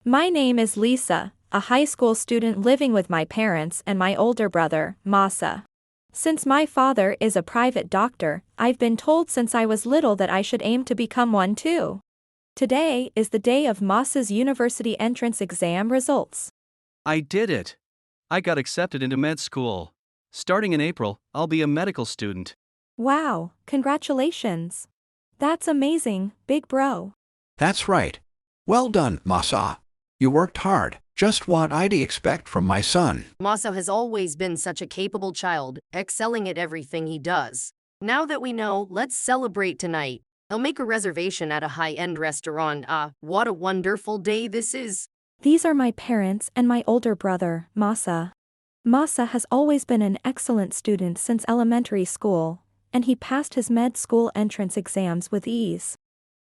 My name is Lisa, a high school student living with my parents and my older brother, Masa. Since my father is a private doctor, I've been told since I was little that I should aim to become one too. Today is the day of Masa's university entrance exam results. I did it. I got accepted into med school. Starting in April, I'll be a medical student. Wow, congratulations. That's amazing, big bro. That's right. Well done, Masa. You worked hard, just what I'd expect from my son. Masa has always been such a capable child, excelling at everything he does. Now that we know, let's celebrate tonight. I'll make a reservation at a high-end restaurant. What a wonderful day this is. These are my parents and my older brother, Masa. Masa has always been an excellent student since elementary school, and he passed his med school entrance exams with ease.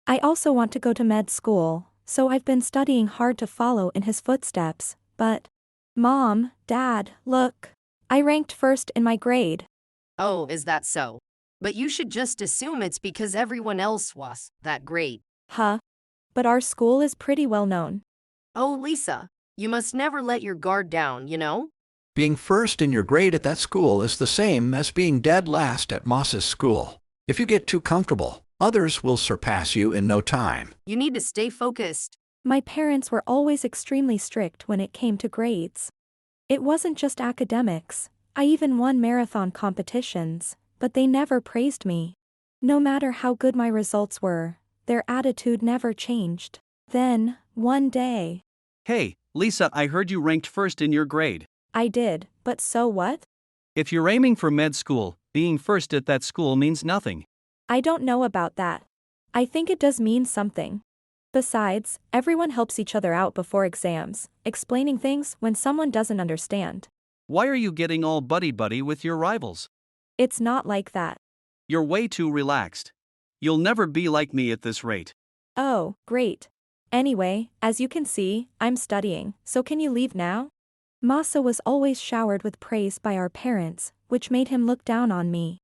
I also want to go to med school, so I've been studying hard to follow in his footsteps, but... Mom, Dad, look. I ranked first in my grade. Oh, is that so? But you should just assume it's because everyone else was that great. Huh? But our school is pretty well known. Oh, Lisa, you must never let your guard down, you know? Being first in your grade at that school is the same as being dead last at Masa's school. If you get too comfortable, others will surpass you in no time. You need to stay focused. My parents were always extremely strict when it came to grades. It wasn't just academics, I even won marathon competitions, but they never praised me. No matter how good my results were, their attitude never changed. Then, one day... Hey, Lisa, I heard you ranked first in your grade. I did, but so what? If you're aiming for med school, being first at that school means nothing. I don't know about that. I think it does mean something. Besides, everyone helps each other out before exams, explaining things when someone doesn't understand. Why are you getting all buddy-buddy with your rivals? It's not like that. You're way too relaxed. You'll never be like me at this rate. Oh, great. Anyway, as you can see, I'm studying, so can you leave now? Masa was always showered with praise by our parents, which made him look down on me.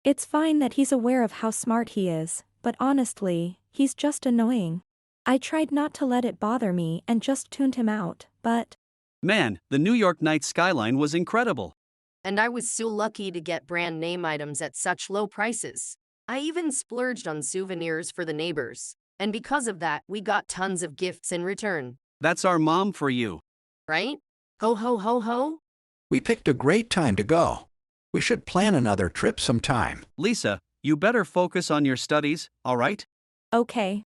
It's fine that he's aware of how smart he is, but honestly, he's just annoying. I tried not to let it bother me and just tuned him out, but... Man, the New York night skyline was incredible. And I was so lucky to get brand name items at such low prices. I even splurged on souvenirs for the neighbors. And because of that, we got tons of gifts in return. That's our mom for you. Right? Ho ho ho ho? We picked a great time to go. We should plan another trip sometime. Lisa, you better focus on your studies, all right? Okay.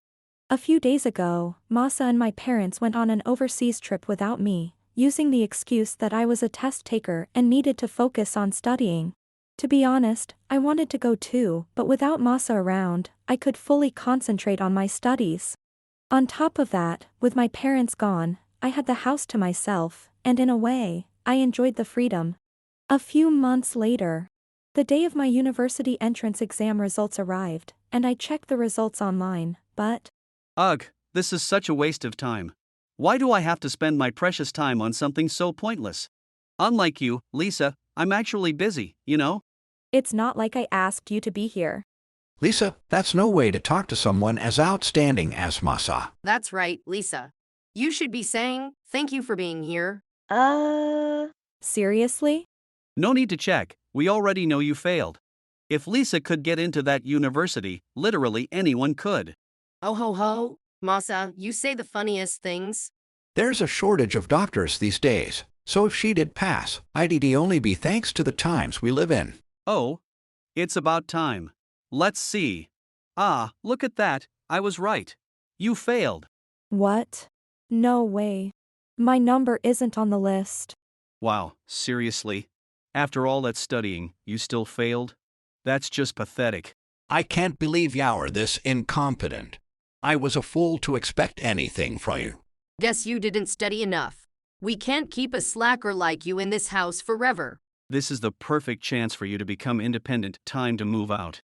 A few days ago, Masa and my parents went on an overseas trip without me, using the excuse that I was a test taker and needed to focus on studying. To be honest, I wanted to go too, but without Masa around, I could fully concentrate on my studies. On top of that, with my parents gone, I had the house to myself, and in a way, I enjoyed the freedom. A few months later, the day of my university entrance exam results arrived, and I checked the results online, but... Ugh, this is such a waste of time. Why do I have to spend my precious time on something so pointless? Unlike you, Lisa, I'm actually busy, you know? It's not like I asked you to be here. Lisa, that's no way to talk to someone as outstanding as Masa. That's right, Lisa. You should be saying, thank you for being here. Seriously? No need to check, we already know you failed. If Lisa could get into that university, literally anyone could. Oh ho ho, Masa, you say the funniest things. There's a shortage of doctors these days, so if she did pass, it'd only be thanks to the times we live in. Oh, it's about time. Let's see. Ah, look at that, I was right. You failed. What? No way. My number isn't on the list. Wow, seriously? After all that studying, you still failed? That's just pathetic. I can't believe you're this incompetent. I was a fool to expect anything from you. Guess you didn't study enough. We can't keep a slacker like you in this house forever. This is the perfect chance for you to become independent. Time to move out.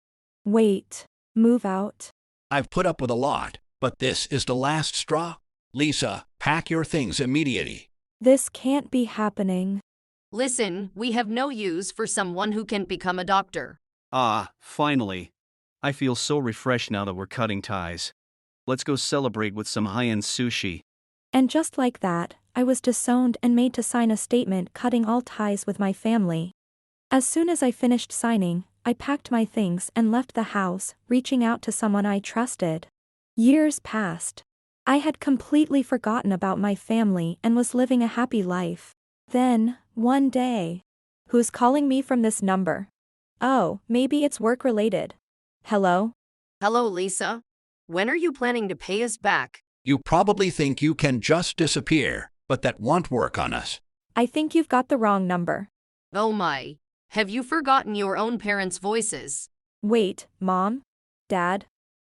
Wait, move out? I've put up with a lot, but this is the last straw. Lisa, pack your things immediately. This can't be happening. Listen, we have no use for someone who can become a doctor. Ah, finally. I feel so refreshed now that we're cutting ties. Let's go celebrate with some high-end sushi. And just like that, I was disowned and made to sign a statement cutting all ties with my family. As soon as I finished signing, I packed my things and left the house, reaching out to someone I trusted. Years passed. I had completely forgotten about my family and was living a happy life. Then, one day, who's calling me from this number? Oh, maybe it's work-related. Hello? Hello, Lisa. When are you planning to pay us back? You probably think you can just disappear, but that won't work on us. I think you've got the wrong number. Oh my. Have you forgotten your own parents' voices? Wait, Mom? Dad?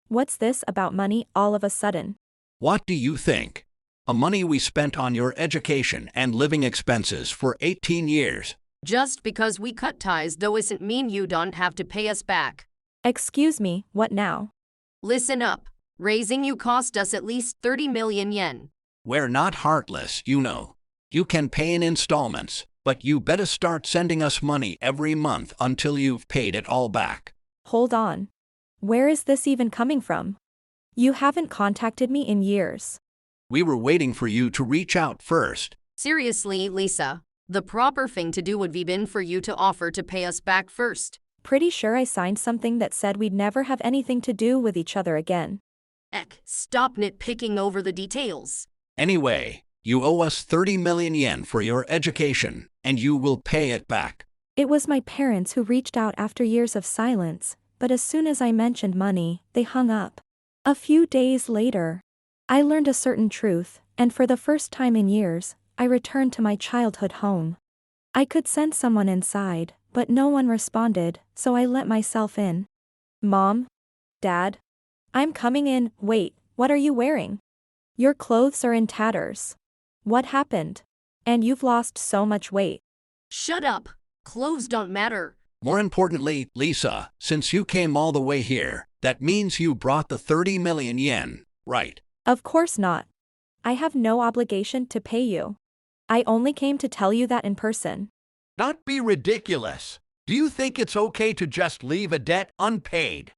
What's this about money all of a sudden? What do you think? Money we spent on your education and living expenses for 18 years. Just because we cut ties doesn't mean you don't have to pay us back. Excuse me, what now? Listen up. Raising you cost us at least 30 million yen. We're not heartless, you know. You can pay in installments, but you better start sending us money every month until you've paid it all back. Hold on. Where is this even coming from? You haven't contacted me in years. We were waiting for you to reach out first. Seriously, Lisa, the proper thing to do would be been for you to offer to pay us back first. Pretty sure I signed something that said we'd never have anything to do with each other again. Eck, stop nitpicking over the details. Anyway, you owe us 30 million yen for your education, and you will pay it back. It was my parents who reached out after years of silence, but as soon as I mentioned money, they hung up. A few days later, I learned a certain truth, and for the first time in years, I returned to my childhood home. I could send someone inside, but no one responded, so I let myself in. Mom? Dad? I'm coming in. Wait, what are you wearing? Your clothes are in tatters. What happened? And you've lost so much weight. Shut up. Clothes don't matter. More importantly, Lisa, since you came all the way here, that means you brought the 30 million yen, right? Of course not. I have no obligation to pay you. I only came to tell you that in person. Not be ridiculous. Do you think it's okay to just leave a debt unpaid?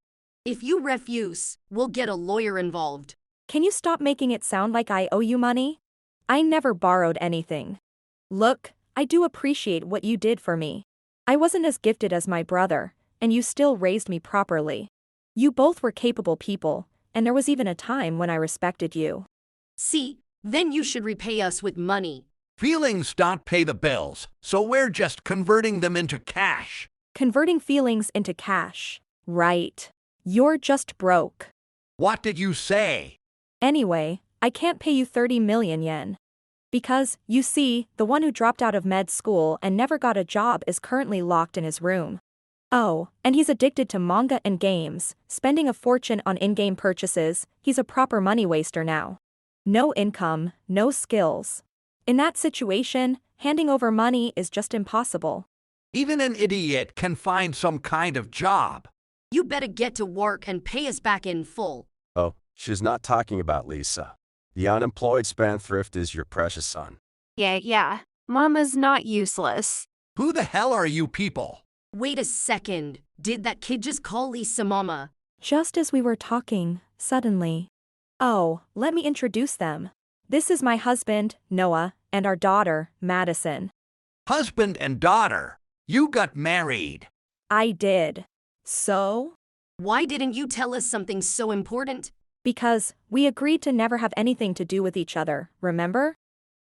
If you refuse, we'll get a lawyer involved. Can you stop making it sound like I owe you money? I never borrowed anything. Look, I do appreciate what you did for me. I wasn't as gifted as my brother, and you still raised me properly. You both were capable people, and there was even a time when I respected you. See, then you should repay us with money. Feelings don't pay the bills, so we're just converting them into cash. Converting feelings into cash. Right. You're just broke. What did you say? Anyway, I can't pay you 30 million yen. Because, you see, the one who dropped out of med school and never got a job is currently locked in his room. Oh, and he's addicted to manga and games, spending a fortune on in-game purchases. He's a proper money waster now. No income, no skills. In that situation, handing over money is just impossible. Even an idiot can find some kind of job. You better get to work and pay us back in full. Oh, she's not talking about Lisa. The unemployed spendthrift is your precious son. Yeah. Mama's not useless. Who the hell are you people? Wait a second. Did that kid just call Lisa Mama? Just as we were talking, suddenly. Oh, let me introduce them. This is my husband, Noah, and our daughter, Madison. Husband and daughter. You got married. I did. So? Why didn't you tell us something so important? Because we agreed to never have anything to do with each other, remember?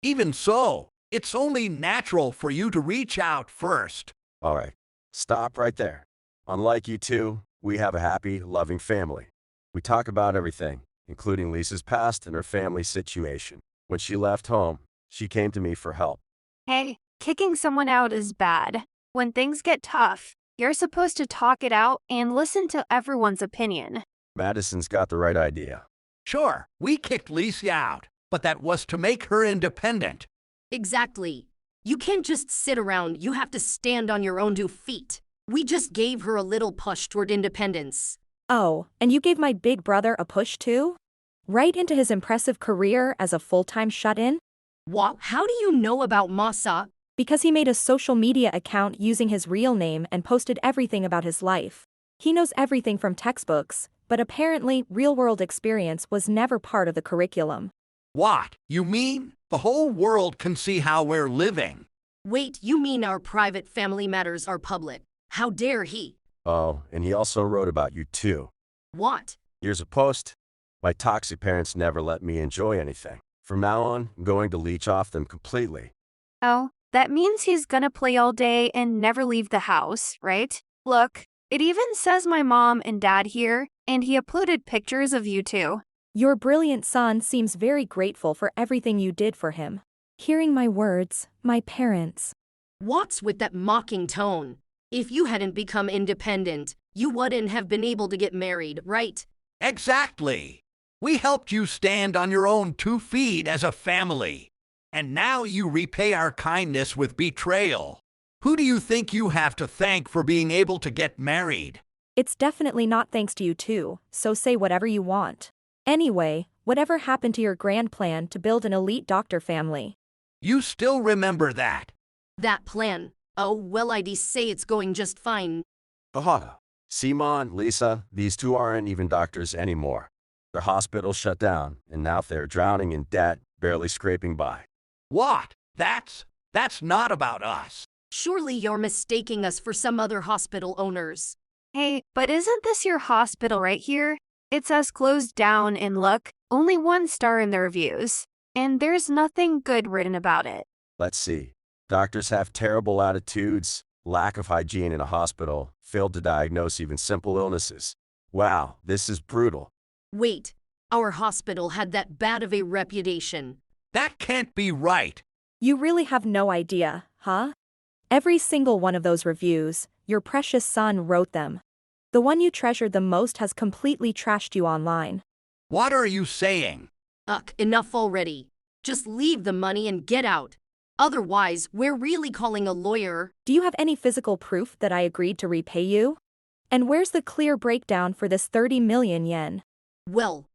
Even so, it's only natural for you to reach out first. All right, stop right there. Unlike you two, we have a happy, loving family. We talk about everything, including Lisa's past and her family situation. When she left home, she came to me for help. Hey, kicking someone out is bad. When things get tough, you're supposed to talk it out and listen to everyone's opinion. Madison's got the right idea. Sure, we kicked Lisa out, but that was to make her independent. Exactly. You can't just sit around, you have to stand on your own 2 feet. We just gave her a little push toward independence. Oh, and you gave my big brother a push too? Right into his impressive career as a full-time shut-in? What? How do you know about Masa? Because he made a social media account using his real name and posted everything about his life. He knows everything from textbooks, but apparently real-world experience was never part of the curriculum. What? You mean the whole world can see how we're living? Wait, you mean our private family matters are public? How dare he? Oh, and he also wrote about you too. What? Here's a post. My toxic parents never let me enjoy anything. From now on, I'm going to leech off them completely. Oh, that means he's gonna play all day and never leave the house, right? Look, it even says my mom and dad here, and he uploaded pictures of you too. Your brilliant son seems very grateful for everything you did for him. Hearing my words, my parents. What's with that mocking tone? If you hadn't become independent, you wouldn't have been able to get married, right? Exactly. We helped you stand on your own 2 feet as a family. And now you repay our kindness with betrayal. Who do you think you have to thank for being able to get married? It's definitely not thanks to you too, so say whatever you want. Anyway, whatever happened to your grand plan to build an elite doctor family? You still remember that? That plan. Oh, well, I'd say it's going just fine. Haha. Simon, Lisa, these two aren't even doctors anymore. Their hospital shut down, and now they're drowning in debt, barely scraping by. What? That's not about us. Surely you're mistaking us for some other hospital owners. Hey, but isn't this your hospital right here? It says closed down and look, only 1 star in the reviews. And there's nothing good written about it. Let's see. Doctors have terrible attitudes, lack of hygiene in a hospital, failed to diagnose even simple illnesses. Wow, this is brutal. Wait, our hospital had that bad of a reputation. That can't be right. You really have no idea, huh? Every single one of those reviews, your precious son wrote them. The one you treasured the most has completely trashed you online. What are you saying? Ugh, enough already. Just leave the money and get out. Otherwise, we're really calling a lawyer. Do you have any physical proof that I agreed to repay you? And where's the clear breakdown for this 30 million yen? Well,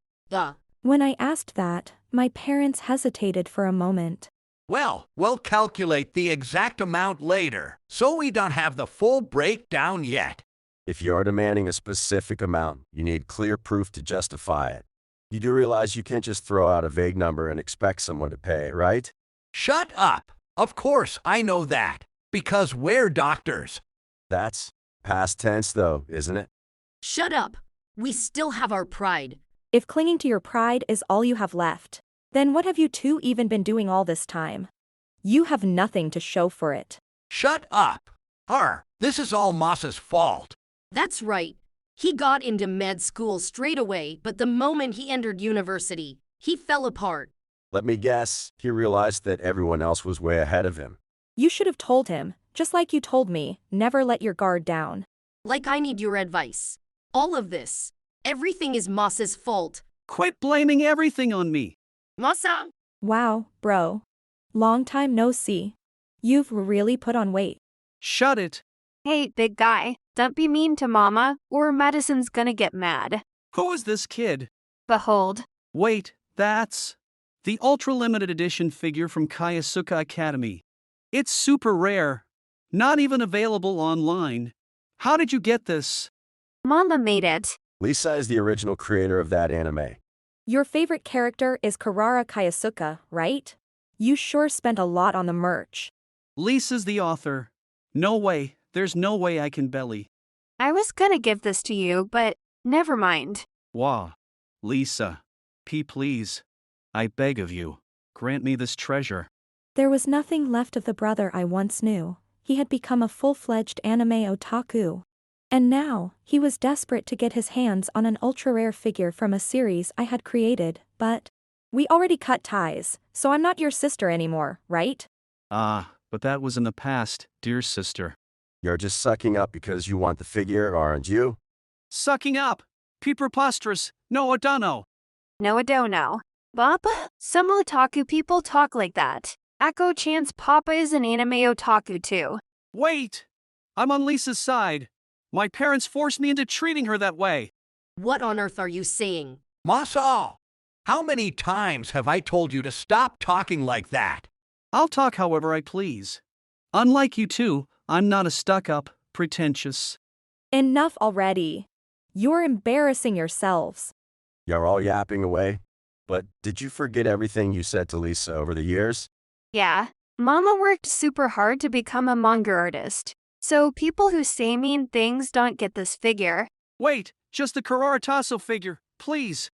When I asked that, my parents hesitated for a moment. Well, we'll calculate the exact amount later, so we don't have the full breakdown yet. If you're demanding a specific amount, you need clear proof to justify it. You do realize you can't just throw out a vague number and expect someone to pay, right? Shut up. Of course, I know that. Because we're doctors. That's past tense, though, isn't it? Shut up. We still have our pride. If clinging to your pride is all you have left, then what have you two even been doing all this time? You have nothing to show for it. Shut up. This is all Masa's fault. That's right. He got into med school straight away, but the moment he entered university, he fell apart. Let me guess, he realized that everyone else was way ahead of him. You should have told him, just like you told me, never let your guard down. Like I need your advice. All of this. Everything is Masa's fault. Quit blaming everything on me. Masa! Wow, bro. Long time no see. You've really put on weight. Shut it. Hey, big guy, don't be mean to Mama, or Madison's gonna get mad. Who is this kid? Behold. Wait, that's the ultra-limited edition figure from Kayasuka Academy. It's super rare. Not even available online. How did you get this? Mama made it. Lisa is the original creator of that anime. Your favorite character is Karara Kayasuka, right? You sure spent a lot on the merch. Lisa's the author. No way, there's no way I can belly. I was gonna give this to you, but never mind. Wah. Lisa. Please. I beg of you. Grant me this treasure. There was nothing left of the brother I once knew. He had become a full-fledged anime otaku. And now, he was desperate to get his hands on an ultra-rare figure from a series I had created, but we already cut ties, so I'm not your sister anymore, right? But that was in the past, dear sister. You're just sucking up because you want the figure, aren't you? Sucking up! Preposterous! No, Adano! No, I don't know. Papa, some otaku people talk like that. Ako-chan's papa is an anime otaku too. Wait! I'm on Lisa's side. My parents forced me into treating her that way. What on earth are you saying? Masa, how many times have I told you to stop talking like that? I'll talk however I please. Unlike you two, I'm not a stuck-up, pretentious. Enough already. You're embarrassing yourselves. You're all yapping away. But did you forget everything you said to Lisa over the years? Yeah, Mama worked super hard to become a manga artist. So people who say mean things don't get this figure. Wait, just the Cararataso figure, please.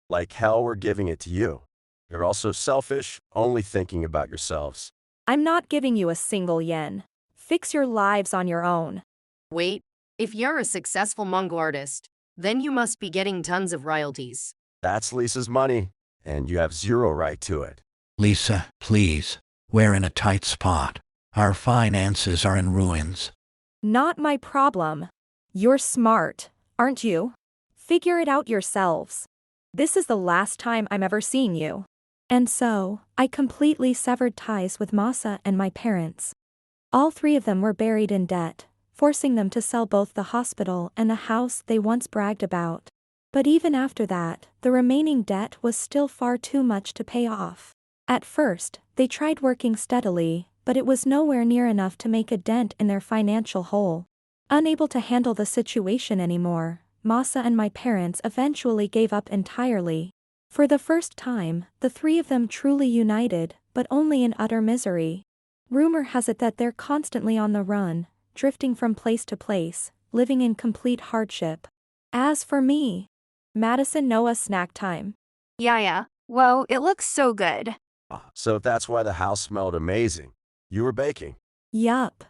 Like hell, we're giving it to you. You're also selfish, only thinking about yourselves. I'm not giving you a single yen. Fix your lives on your own. Wait, if you're a successful manga artist, then you must be getting tons of royalties. That's Lisa's money, and you have zero right to it. Lisa, please. We're in a tight spot. Our finances are in ruins. Not my problem. You're smart, aren't you? Figure it out yourselves. This is the last time I'm ever seeing you. And so, I completely severed ties with Masa and my parents. All three of them were buried in debt, forcing them to sell both the hospital and the house they once bragged about. But even after that, the remaining debt was still far too much to pay off. At first, they tried working steadily, but it was nowhere near enough to make a dent in their financial hole. Unable to handle the situation anymore, Masa and my parents eventually gave up entirely. For the first time, the three of them truly united, but only in utter misery. Rumor has it that they're constantly on the run, drifting from place to place, living in complete hardship. As for me, Madison Noah snack time. Yeah. Whoa, it looks so good. So that's why the house smelled amazing. You were baking. Yup.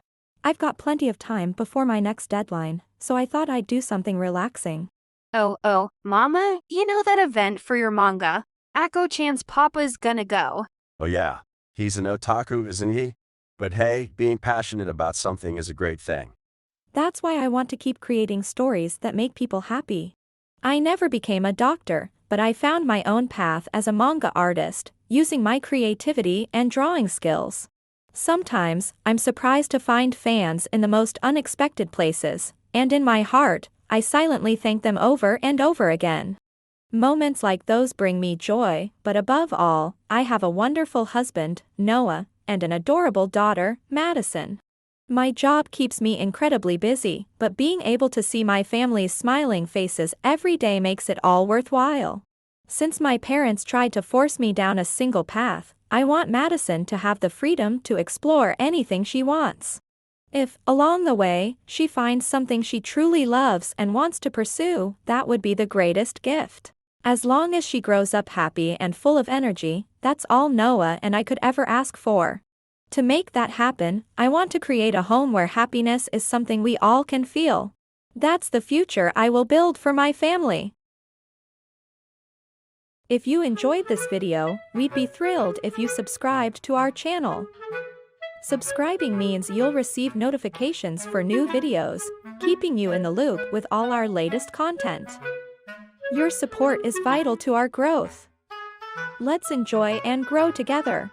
I've got plenty of time before my next deadline, so I thought I'd do something relaxing. Oh, Mama, you know that event for your manga? Akko-chan's papa's gonna go. Oh yeah, he's an otaku, isn't he? But hey, being passionate about something is a great thing. That's why I want to keep creating stories that make people happy. I never became a doctor, but I found my own path as a manga artist, using my creativity and drawing skills. Sometimes, I'm surprised to find fans in the most unexpected places, and in my heart, I silently thank them over and over again. Moments like those bring me joy, but above all, I have a wonderful husband, Noah, and an adorable daughter, Madison. My job keeps me incredibly busy, but being able to see my family's smiling faces every day makes it all worthwhile. Since my parents tried to force me down a single path, I want Madison to have the freedom to explore anything she wants. If, along the way, she finds something she truly loves and wants to pursue, that would be the greatest gift. As long as she grows up happy and full of energy, that's all Noah and I could ever ask for. To make that happen, I want to create a home where happiness is something we all can feel. That's the future I will build for my family. If you enjoyed this video, we'd be thrilled if you subscribed to our channel. Subscribing means you'll receive notifications for new videos, keeping you in the loop with all our latest content. Your support is vital to our growth. Let's enjoy and grow together.